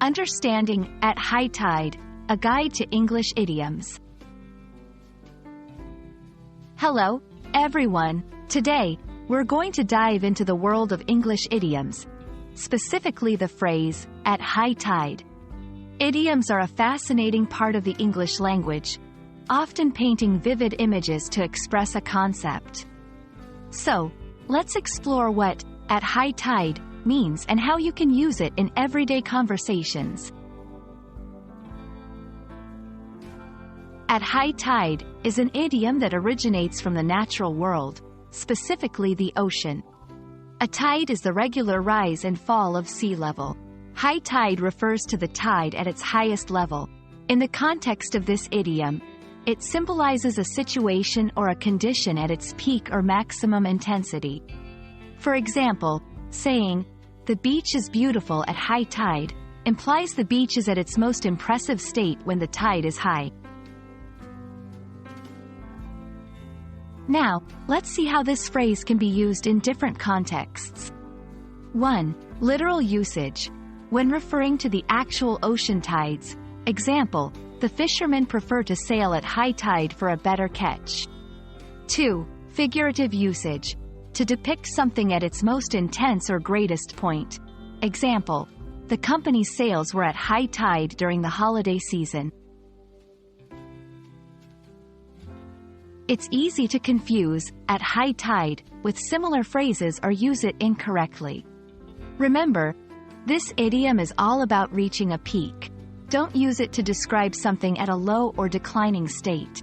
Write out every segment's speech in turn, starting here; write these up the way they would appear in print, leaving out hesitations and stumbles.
Understanding at high tide, a guide to English idioms. Hello, everyone. Today, we're going to dive into the world of English idioms, specifically the phrase, at high tide. Idioms are a fascinating part of the English language, often painting vivid images to express a concept. So, let's explore what, at high tide, means and how you can use it in everyday conversations. At high tide is an idiom that originates from the natural world, specifically the ocean. A tide is the regular rise and fall of sea level. High tide refers to the tide at its highest level. In the context of this idiom, it symbolizes a situation or a condition at its peak or maximum intensity. For example, saying, "The beach is beautiful at high tide," implies the beach is at its most impressive state when the tide is high. Now, let's see how this phrase can be used in different contexts. 1. Literal usage. When referring to the actual ocean tides, example, the fishermen prefer to sail at high tide for a better catch. 2. Figurative usage. To depict something at its most intense or greatest point. Example, the company's sales were at high tide during the holiday season. It's easy to confuse at high tide with similar phrases or use it incorrectly. Remember, this idiom is all about reaching a peak. Don't use it to describe something at a low or declining state.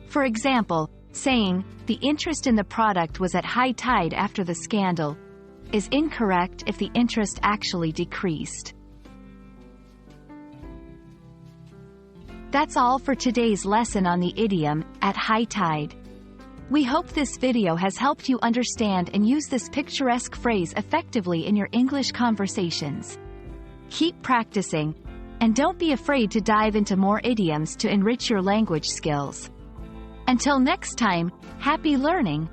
For example, saying, "The interest in the product was at high tide after the scandal," is incorrect if the interest actually decreased. That's all for today's lesson on the idiom, at high tide. We hope this video has helped you understand and use this picturesque phrase effectively in your English conversations. Keep practicing, and don't be afraid to dive into more idioms to enrich your language skills. Until next time, happy learning!